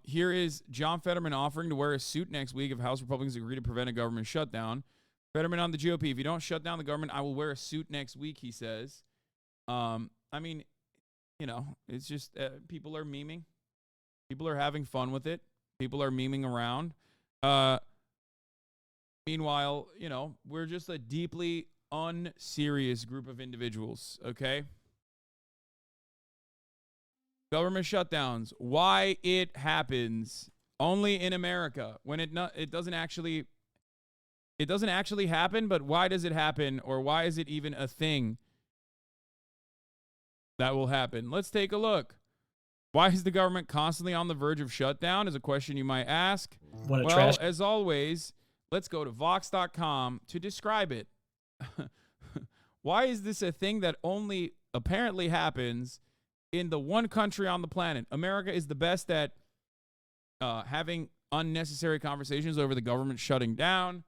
Here is John Fetterman offering to wear a suit next week if House Republicans agree to prevent a government shutdown. Fetterman on the GOP. If you don't shut down the government, I will wear a suit next week, he says. I mean, you know, it's just people are memeing. People are having fun with it. People are memeing around. Meanwhile, you know, we're just a deeply unserious group of individuals, okay? Government shutdowns. Why it happens only in America when it doesn't actually happen, but why does it happen, or why is it even a thing that will happen? Let's take a look. Why is the government constantly on the verge of shutdown is a question you might ask. Well, as always, let's go to Vox.com to describe it. Why is this a thing that only apparently happens in the one country on the planet? America is the best at having unnecessary conversations over the government shutting down,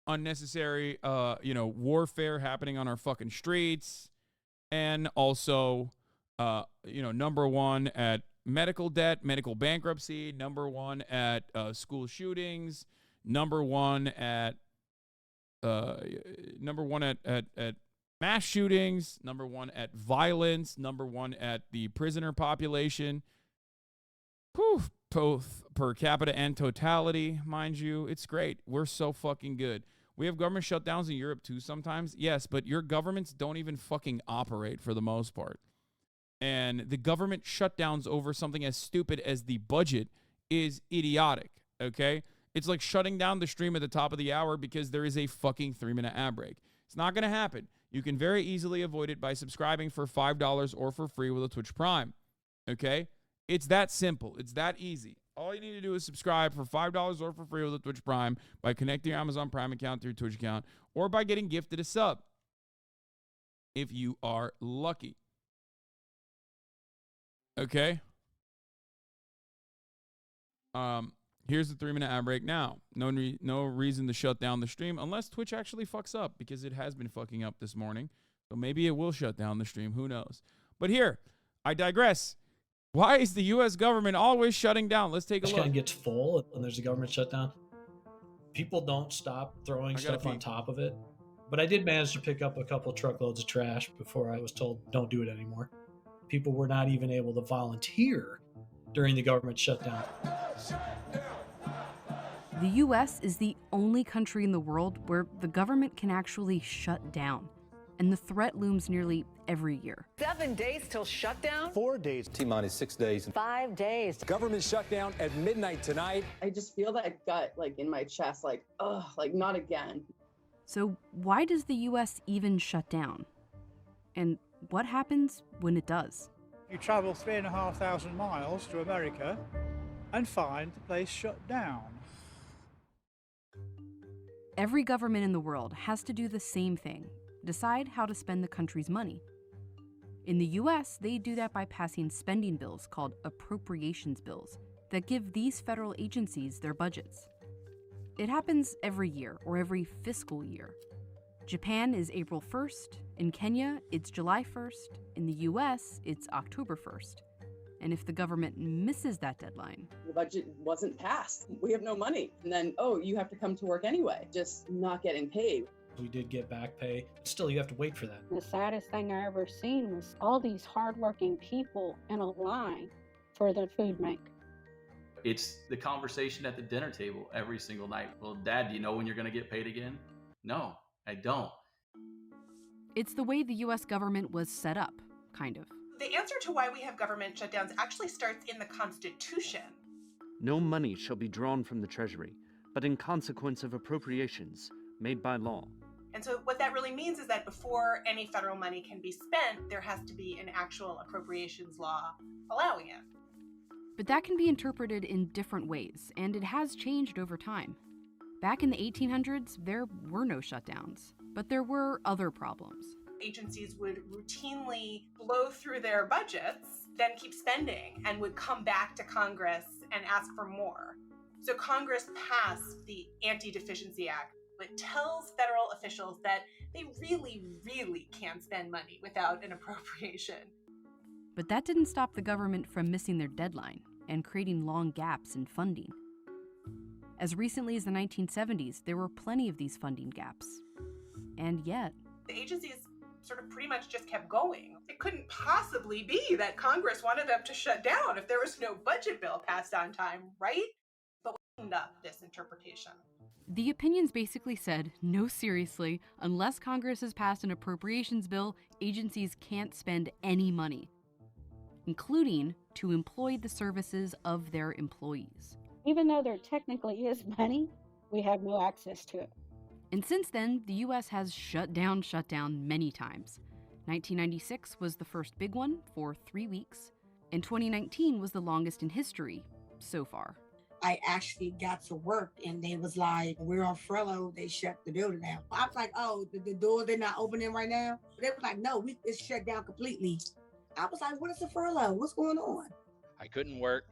unnecessary, warfare happening on our fucking streets, and also, number one at medical debt, medical bankruptcy, number one at school shootings, number one at mass shootings, number one at violence, number one at the prisoner population. Both per capita and totality, mind you. It's great. We're so fucking good. We have government shutdowns in Europe too sometimes. Yes, but your governments don't even fucking operate for the most part. And the government shutdowns over something as stupid as the budget is idiotic, okay? It's like shutting down the stream at the top of the hour because there is a fucking 3-minute ad break. It's not going to happen. You can very easily avoid it by subscribing for $5 or for free with a Twitch Prime, okay? It's that simple. It's that easy. All you need to do is subscribe for $5 or for free with a Twitch Prime by connecting your Amazon Prime account to your Twitch account or by getting gifted a sub if you are lucky. Okay? Here's the 3-minute ad break now. No reason to shut down the stream unless Twitch actually fucks up, because it has been fucking up this morning. So maybe it will shut down the stream. Who knows? But here, I digress. Why is the U.S. government always shutting down? Let's take a look. It gets full and there's a government shutdown. People don't stop throwing stuff on top of it. But I did manage to pick up a couple truckloads of trash before I was told don't do it anymore. People were not even able to volunteer during the government shutdown. The U.S. is the only country in the world where the government can actually shut down. And the threat looms nearly every year. 7 days till shutdown? 4 days. T-minus 6 days. 5 days. Government shutdown at midnight tonight. I just feel that gut, in my chest, not again. So why does the U.S. even shut down? And what happens when it does? You travel 3,500 miles to America and find the place shut down. Every government in the world has to do the same thing. Decide how to spend the country's money. In the US, they do that by passing spending bills called appropriations bills that give these federal agencies their budgets. It happens every year or every fiscal year. Japan is April 1st, in Kenya, it's July 1st, in the US, it's October 1st. And if the government misses that deadline, the budget wasn't passed. We have no money. And then, you have to come to work anyway, just not getting paid. We did get back pay. Still, you have to wait for that. The saddest thing I ever seen was all these hardworking people in a line for their food bank. It's the conversation at the dinner table every single night. Well, Dad, do you know when you're going to get paid again? No, I don't. It's the way the U.S. government was set up, kind of. The answer to why we have government shutdowns actually starts in the Constitution. No money shall be drawn from the Treasury, but in consequence of appropriations made by law. And so what that really means is that before any federal money can be spent, there has to be an actual appropriations law allowing it. But that can be interpreted in different ways, and it has changed over time. Back in the 1800s, there were no shutdowns, but there were other problems. Agencies would routinely blow through their budgets, then keep spending, and would come back to Congress and ask for more. So Congress passed the Anti-Deficiency Act, which tells federal officials that they really, really can't spend money without an appropriation. But that didn't stop the government from missing their deadline. and creating long gaps in funding. As recently as the 1970s, there were plenty of these funding gaps. And yet, the agencies sort of pretty much just kept going. It couldn't possibly be that Congress wanted them to shut down if there was no budget bill passed on time, right? But we cleaned up this interpretation. the opinions basically said, no, seriously, unless Congress has passed an appropriations bill, agencies can't spend any money, including to employ the services of their employees. Even though there technically is money, we have no access to it. And since then, the U.S. has shut down many times. 1996 was the first big one for 3 weeks, and 2019 was the longest in history so far. I actually got to work and they was like, we're on furlough, they shut the building down. I was like, oh, the doors, they're not opening right now? They were like, no, it's shut down completely. I was like, what is a furlough? What's going on? I couldn't work.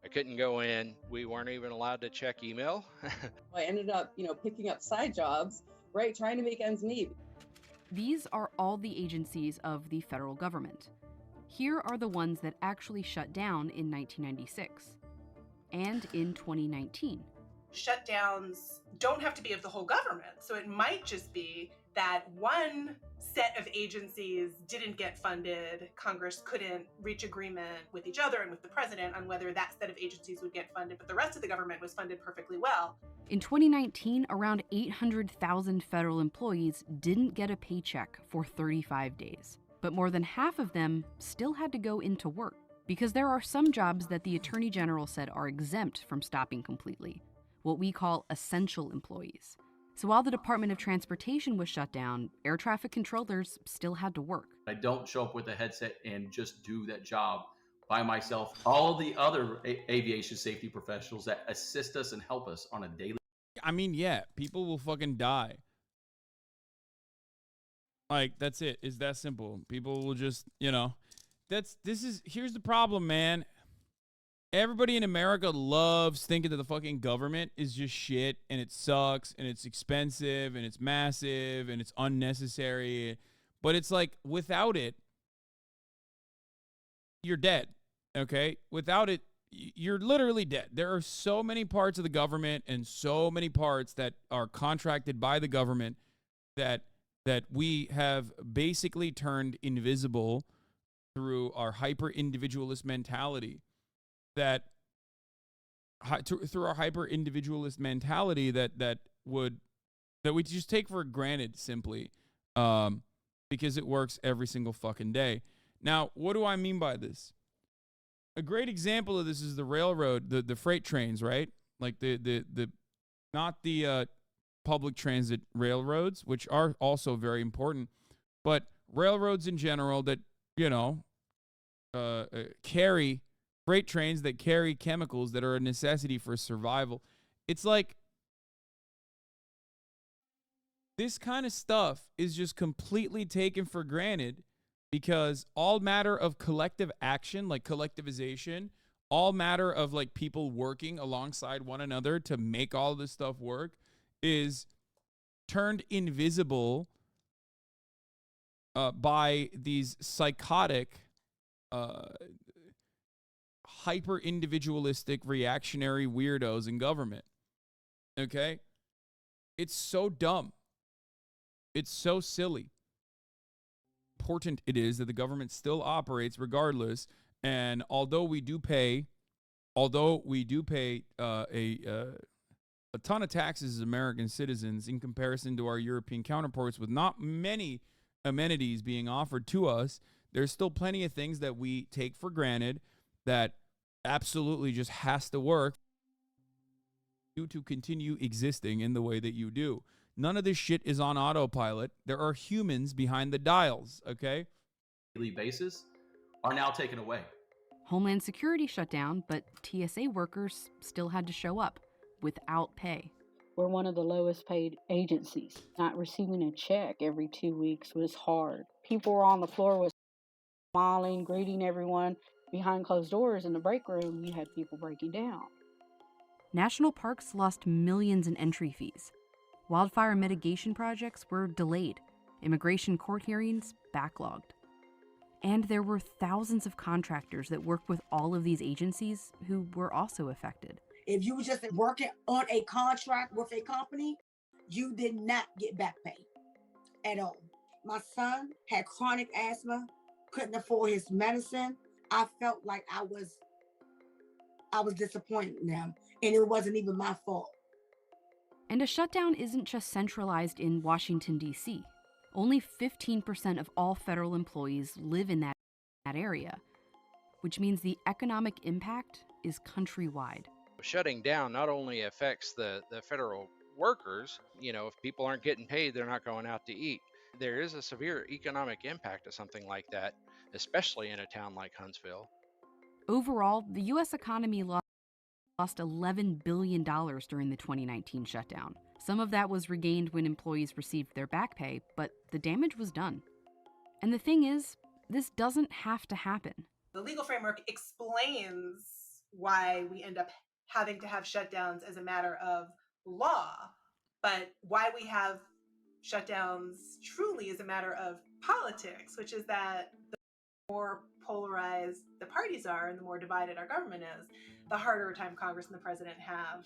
I couldn't go in. We weren't even allowed to check email. I ended up, picking up side jobs, right? Trying to make ends meet. These are all the agencies of the federal government. Here are the ones that actually shut down in 1996 and in 2019. Shutdowns don't have to be of the whole government. So it might just be that one set of agencies didn't get funded. Congress couldn't reach agreement with each other and with the president on whether that set of agencies would get funded, but the rest of the government was funded perfectly well. In 2019, around 800,000 federal employees didn't get a paycheck for 35 days. But more than half of them still had to go into work, because there are some jobs that the Attorney General said are exempt from stopping completely, what we call essential employees. So while the Department of Transportation was shut down, air traffic controllers still had to work. I don't show up with a headset and just do that job by myself. All the other aviation safety professionals that assist us and help us on a daily. I mean, yeah, people will fucking die. Like, that's it. It's that simple. People will just, here's the problem, man. Everybody in America loves thinking that the fucking government is just shit and it sucks and it's expensive and it's massive and it's unnecessary. But it's like, without it, you're dead, okay? Without it, you're literally dead. There are so many parts of the government and so many parts that are contracted by the government that we have basically turned invisible through our hyper-individualist mentality. Through our hyper-individualist mentality that we just take for granted simply because it works every single fucking day. Now, what do I mean by this? A great example of this is the railroad, the freight trains, right? Like not the public transit railroads, which are also very important, but railroads in general that, carry freight trains that carry chemicals that are a necessity for survival. It's like this kind of stuff is just completely taken for granted because all matter of collective action, like collectivization, all matter of like people working alongside one another to make all this stuff work is turned invisible by these psychotic hyper-individualistic reactionary weirdos in government. Okay? It's so dumb. It's so silly. Important it is that the government still operates regardless, and although we do pay a ton of taxes as American citizens in comparison to our European counterparts with not many amenities being offered to us, there's still plenty of things that we take for granted that absolutely just has to work you to continue existing in the way that you do. None of this shit is on autopilot. There are humans behind the dials, okay? Daily basis are now taken away. Homeland Security shut down, but TSA workers still had to show up without pay. We're one of the lowest paid agencies. Not receiving a check every 2 weeks was hard. People were on the floor with smiling, greeting everyone. Behind closed doors in the break room, you had people breaking down. National parks lost millions in entry fees. Wildfire mitigation projects were delayed. Immigration court hearings backlogged. And there were thousands of contractors that worked with all of these agencies who were also affected. If you were just working on a contract with a company, you did not get back pay at all. My son had chronic asthma, couldn't afford his medicine. I felt like I was disappointed in them, and it wasn't even my fault. And a shutdown isn't just centralized in Washington, D.C. Only 15% of all federal employees live in that area, which means the economic impact is countrywide. Shutting down not only affects the federal workers, if people aren't getting paid, they're not going out to eat. There is a severe economic impact of something like that, especially in a town like Huntsville. Overall, the U.S. economy lost $11 billion during the 2019 shutdown. Some of that was regained when employees received their back pay, but the damage was done. And the thing is, this doesn't have to happen. The legal framework explains why we end up having to have shutdowns as a matter of law, but why we have shutdowns truly is a matter of politics, which is that the more polarized the parties are and the more divided our government is, the harder a time Congress and the president have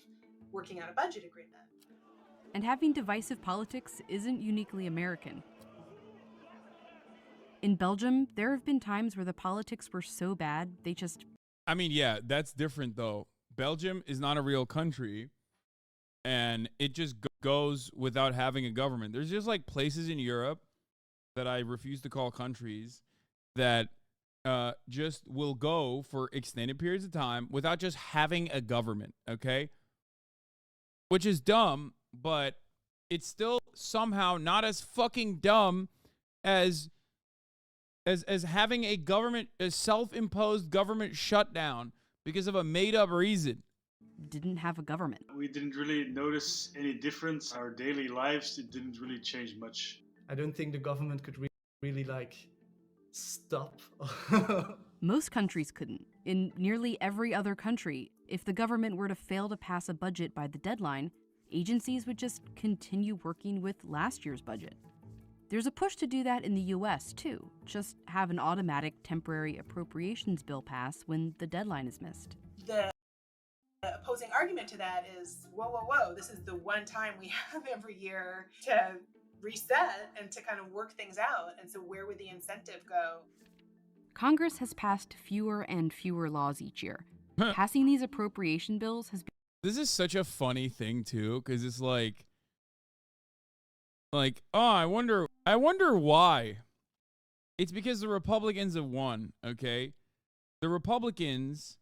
working out a budget agreement. And having divisive politics isn't uniquely American. In Belgium, there have been times where the politics were so bad, they just... I mean, yeah, that's different, though. Belgium is not a real country, and it just goes without having a government. There's just, like, places in Europe that I refuse to call countries that just will go for extended periods of time without just having a government, okay? Which is dumb, but it's still somehow not as fucking dumb as having a self-imposed government shutdown because of a made-up reason. Didn't have a government. We didn't really notice any difference. Our daily lives, it didn't really change much. I don't think the government could really stop. Most countries couldn't. In nearly every other country, if the government were to fail to pass a budget by the deadline, agencies would just continue working with last year's budget. There's a push to do that in the U.S., too. Just have an automatic temporary appropriations bill pass when the deadline is missed. The opposing argument to that is, whoa, this is the one time we have every year to reset and to kind of work things out. And so where would the incentive go? Congress has passed fewer and fewer laws each year. Passing these appropriation bills has been... This is such a funny thing, too, because it's like, oh, I wonder why. It's because the Republicans have won, okay? The Republicans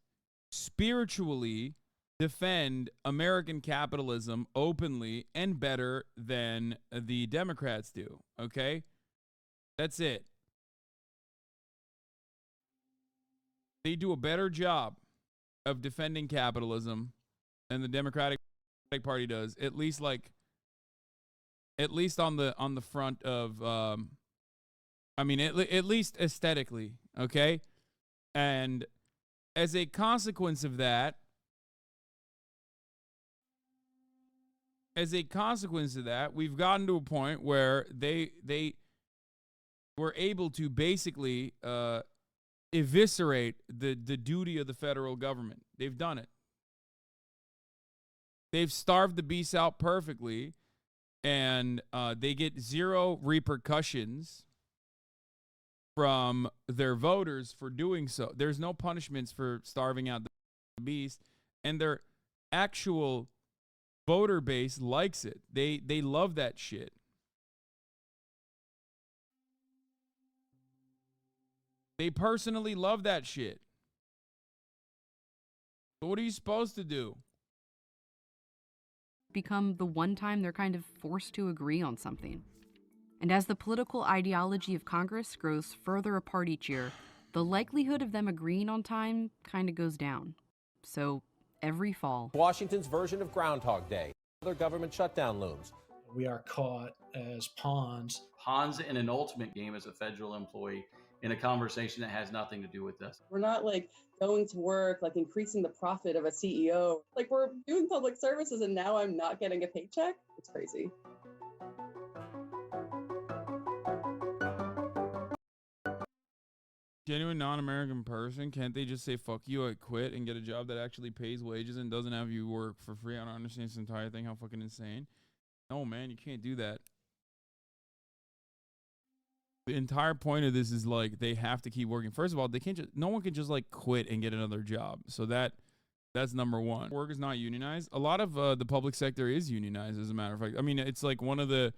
spiritually defend American capitalism openly and better than the Democrats do, okay? That's it. They do a better job of defending capitalism than the Democratic Party does, at least on the front of at least aesthetically, okay? And as a consequence of that, we've gotten to a point where they were able to basically eviscerate the duty of the federal government. They've done it. They've starved the beast out perfectly, and they get zero repercussions from their voters for doing so. There's no punishments for starving out the beast, and their actual voter base likes it. They love that shit. They personally love that shit. But what are you supposed to do? Become the one time they're kind of forced to agree on something. And as the political ideology of Congress grows further apart each year, the likelihood of them agreeing on time kind of goes down. So every fall, Washington's version of Groundhog Day. Another government shutdown looms. We are caught as pawns. Pawns in an ultimate game as a federal employee in a conversation that has nothing to do with us. We're not going to work, increasing the profit of a CEO. We're doing public services and now I'm not getting a paycheck. It's crazy. Genuine non-American person, can't they just say fuck you, I quit, and get a job that actually pays wages and doesn't have you work for free? I don't understand this entire thing. How fucking insane. No, man, you can't do that. The entire point of this is like they have to keep working. First of all, they can't just, no one can just like quit and get another job. So that's number one. Work is not unionized. A lot of the public sector is unionized, as a matter of fact. I mean, it's like one of the,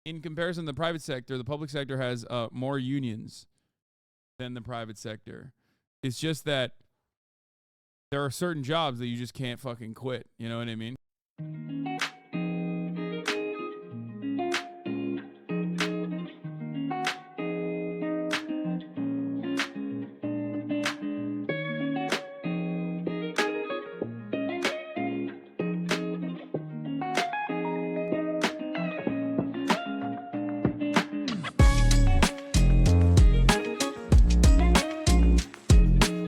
in comparison to the private sector, the public sector has more unions than the private sector. It's just that there are certain jobs that you just can't fucking quit. You know what I mean?